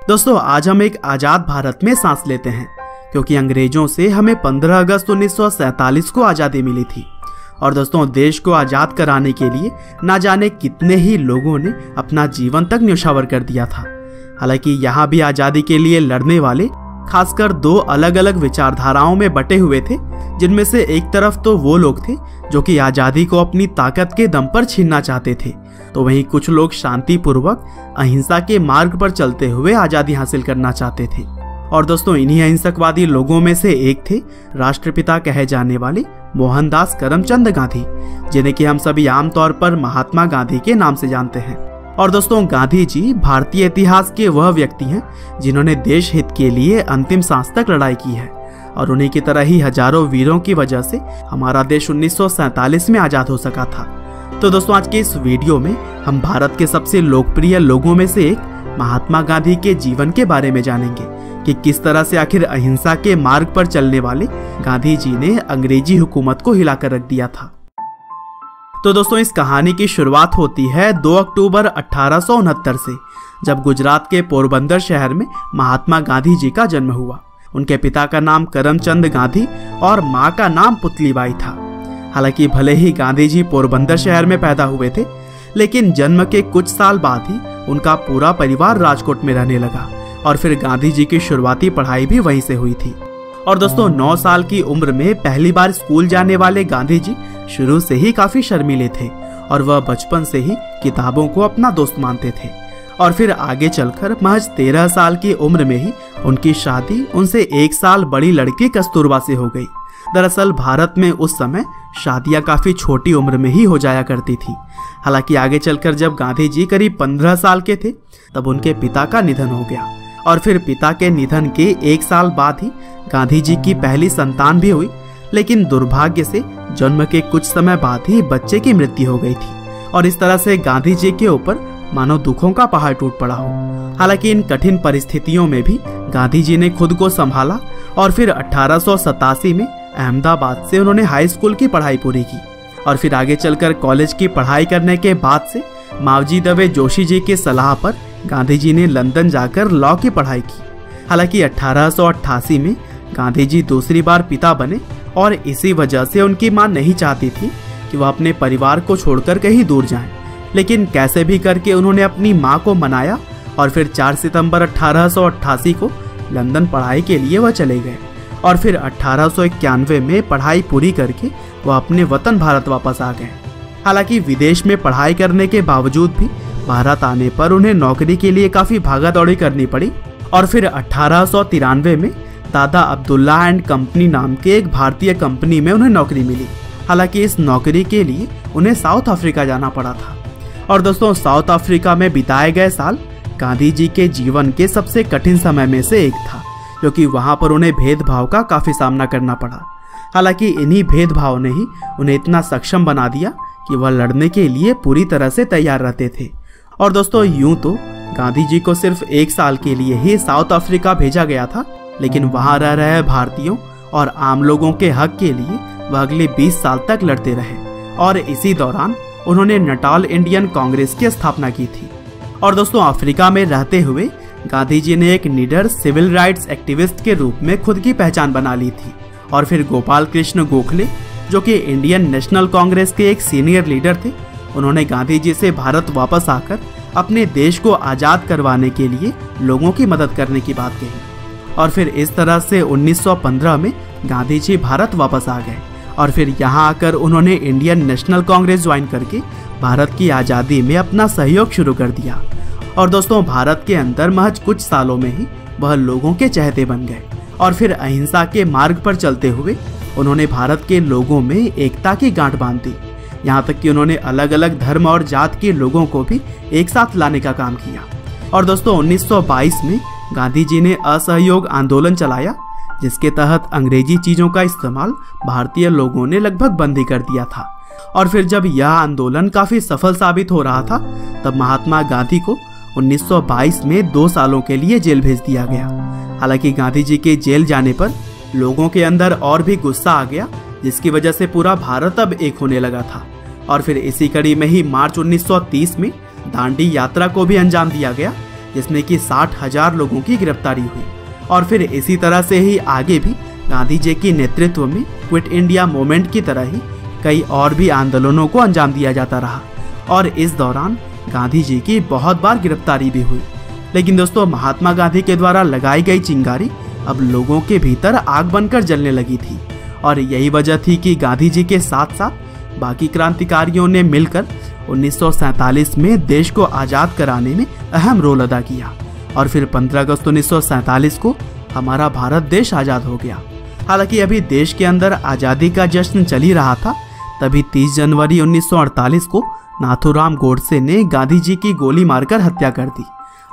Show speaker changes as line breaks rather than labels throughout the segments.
दोस्तों आज हम एक आजाद भारत में सांस लेते हैं क्योंकि अंग्रेजों से हमें 15 अगस्त 1947 को आज़ादी मिली थी। और दोस्तों देश को आज़ाद कराने के लिए ना जाने कितने ही लोगों ने अपना जीवन तक न्यौछावर कर दिया था। हालांकि यहाँ भी आज़ादी के लिए लड़ने वाले खासकर दो अलग अलग विचारधाराओं में बटे हुए थे, जिनमें से एक तरफ तो वो लोग थे जो कि आज़ादी को अपनी ताकत के दम पर छीनना चाहते थे, तो वहीं कुछ लोग शांतिपूर्वक अहिंसा के मार्ग पर चलते हुए आज़ादी हासिल करना चाहते थे। और दोस्तों इन्हीं अहिंसकवादी लोगों में से एक थे राष्ट्रपिता कहे जाने वाले मोहनदास करमचंद गांधी, जिन्हें कि हम सभी आमतौर पर महात्मा गांधी के नाम से जानते हैं। और दोस्तों गांधी जी भारतीय इतिहास के वह व्यक्ति हैं जिन्होंने देश हित के लिए अंतिम सांस तक लड़ाई की है, और उन्हीं की तरह ही हजारों वीरों की वजह से हमारा देश 1947 में आज़ाद हो सका था। तो दोस्तों आज के इस वीडियो में हम भारत के सबसे लोकप्रिय लोगों में से एक महात्मा गांधी के जीवन के बारे में जानेंगे कि किस तरह से आखिर अहिंसा के मार्ग पर चलने वाले गांधी जी ने अंग्रेजी हुकूमत को हिलाकर रख दिया था। तो दोस्तों इस कहानी की शुरुआत होती है 2 अक्टूबर 1869 से, जब गुजरात के पोरबंदर शहर में महात्मा गांधी जी का जन्म हुआ। उनके पिता का नाम करमचंद गांधी और मां का नाम पुतलीबाई था। हालांकि भले ही गांधी जी पोरबंदर शहर में पैदा हुए थे, लेकिन जन्म के कुछ साल बाद ही उनका पूरा परिवार राजकोट में रहने लगा, और फिर गांधी जी की शुरुआती पढ़ाई भी वहीं से हुई थी। और दोस्तों 9 साल की उम्र में पहली बार स्कूल जाने वाले गांधी जी शुरू से ही काफी शर्मीले थे, और वह बचपन से ही किताबों को अपना दोस्त मानते थे। और फिर आगे चलकर महज 13 साल की उम्र में ही उनकी शादी उनसे 1 साल बड़ी लड़की कस्तूरबा से हो गई। दरअसल भारत में उस समय शादियां काफी छोटी उम्र में ही हो जाया करती थी। हालांकि आगे चलकर जब गांधी जी करीब 15 साल के थे तब उनके पिता का निधन हो गया, और फिर पिता के निधन के 1 साल बाद ही गांधी जी की पहली संतान भी हुई। लेकिन दुर्भाग्य से जन्म के कुछ समय बाद ही बच्चे की मृत्यु हो गई थी, और इस तरह से गांधी जी के ऊपर मानो दुखों का पहाड़ टूट पड़ा हो। हालांकि इन कठिन परिस्थितियों में भी गांधी जी ने खुद को संभाला, और फिर 1887 में अहमदाबाद से उन्होंने हाई स्कूल की पढ़ाई पूरी की, और फिर आगे चलकर कॉलेज की पढ़ाई करने के बाद से मावजी दवे जोशी जी की सलाह पर गांधी जी ने लंदन जाकर लॉ की पढ़ाई की। हालांकि 1888 में गांधी जी दूसरी बार पिता बने, और इसी वजह से उनकी मां नहीं चाहती थी कि वह अपने परिवार को छोड़कर कहीं दूर जाएं। लेकिन कैसे भी करके उन्होंने अपनी मां को मनाया, और फिर 4 सितंबर 1888 को लंदन पढ़ाई के लिए वह चले गए, और फिर 1891 में पढ़ाई पूरी करके वह अपने वतन भारत वापस आ गए। हालांकि विदेश में पढ़ाई करने के बावजूद भी भारत आने पर उन्हें नौकरी के लिए काफी भागा दौड़ी करनी पड़ी, और फिर 1893 में दादा अब्दुल्ला एंड कंपनी नाम के एक भारतीय कंपनी में उन्हें नौकरी मिली। हालांकि इस नौकरी के लिए उन्हें साउथ अफ्रीका जाना पड़ा था। और दोस्तों साउथ अफ्रीका में बिताए गए साल गांधी जी के जीवन के सबसे कठिन समय में से एक था, क्योंकि वहां पर उन्हें भेदभाव का काफी सामना करना पड़ा। हालांकि इन्हीं भेदभाव ने ही उन्हें इतना सक्षम बना दिया कि वह लड़ने के लिए पूरी तरह से तैयार रहते थे। और दोस्तों यूं तो गांधी जी को सिर्फ 1 साल के लिए ही साउथ अफ्रीका भेजा गया था, लेकिन वहां रह रहे भारतीयों और आम लोगों के हक के लिए वह अगले 20 साल तक लड़ते रहे, और इसी दौरान उन्होंने नटाल इंडियन कांग्रेस की स्थापना की थी। और दोस्तों अफ्रीका में रहते हुए गांधी जी ने एक निडर सिविल राइट्स एक्टिविस्ट के रूप में खुद की पहचान बना ली थी। और फिर गोपाल कृष्ण गोखले, जो कि इंडियन नेशनल कांग्रेस के एक सीनियर लीडर थे, उन्होंने गांधी जी से भारत वापस आकर अपने देश को आज़ाद करवाने के लिए लोगों की मदद करने की बात कही। और फिर इस तरह से 1915 में गांधी जी भारत वापस आ गए, और फिर यहाँ आकर उन्होंने इंडियन नेशनल कांग्रेस ज्वाइन करके भारत की आज़ादी में अपना सहयोग शुरू कर दिया। और दोस्तों भारत के अंदर महज कुछ सालों में ही वह लोगों के चहेते बन गए, और फिर अहिंसा के मार्ग पर चलते हुए उन्होंने भारत के लोगों में एकता की गांठ बांध दी। यहाँ तक कि उन्होंने अलग अलग धर्म और जात के लोगों को भी एक साथ लाने का काम किया। और दोस्तों 1922 में गांधी जी ने असहयोग आंदोलन चलाया, जिसके तहत अंग्रेजी चीजों का इस्तेमाल भारतीय लोगों ने लगभग बंद ही कर दिया था। और फिर जब यह आंदोलन काफी सफल साबित हो रहा था, तब महात्मा गांधी को 1922 में 2 सालों के लिए जेल भेज दिया गया। हालांकि गांधी जी के जेल जाने पर लोगों के अंदर और भी गुस्सा आ गया, जिसकी वजह से पूरा भारत अब एक होने लगा था। और फिर इसी कड़ी में ही मार्च 1930 में दांडी यात्रा को भी अंजाम दिया गया, जिसमें कि 60,000 लोगों की गिरफ्तारी हुई। और फिर इसी तरह से ही आगे भी गांधी जी के नेतृत्व में क्विट इंडिया मूवमेंट की तरह ही कई और भी आंदोलनों को अंजाम दिया जाता रहा और इस दौरान गांधी जी की बहुत बार गिरफ्तारी भी हुई। लेकिन दोस्तों, महात्मा गांधी के द्वारा लगाई गई चिंगारी अब लोगों के भीतर आग बनकर जलने लगी थी और यही वजह थी कि गांधी जी के साथ साथ बाकी क्रांतिकारियों ने मिलकर 1947 में देश को आज़ाद कराने में अहम रोल अदा किया और फिर 15 अगस्त 1947 को हमारा भारत देश आज़ाद हो गया। हालांकि अभी देश के अंदर आज़ादी का जश्न चल ही रहा था, तभी 30 जनवरी 1948 को नाथूराम गोडसे ने गांधी जी की गोली मारकर हत्या कर दी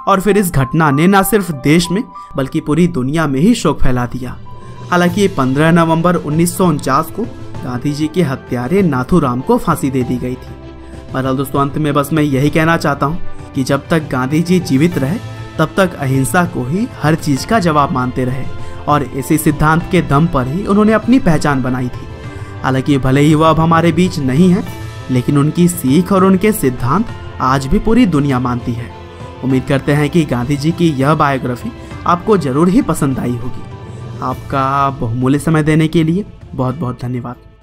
और फिर इस घटना ने न सिर्फ देश में बल्कि पूरी दुनिया में ही शोक फैला दिया। हालांकि 15 नवंबर 1949 को गांधी जी के हत्यारे नाथूराम को फांसी दे दी गई थी। बहरहाल दोस्तों, अंत में बस मैं यही कहना चाहता हूँ कि जब तक गांधी जी जीवित रहे तब तक अहिंसा को ही हर चीज का जवाब मानते रहे और इसी सिद्धांत के दम पर ही उन्होंने अपनी पहचान बनाई थी। हालांकि भले ही वह अब हमारे बीच नहीं है, लेकिन उनकी सीख और उनके सिद्धांत आज भी पूरी दुनिया मानती है। उम्मीद करते हैं कि गांधी जी की यह बायोग्राफी आपको जरूर ही पसंद आई होगी। आपका बहुमूल्य समय देने के लिए बहुत बहुत धन्यवाद।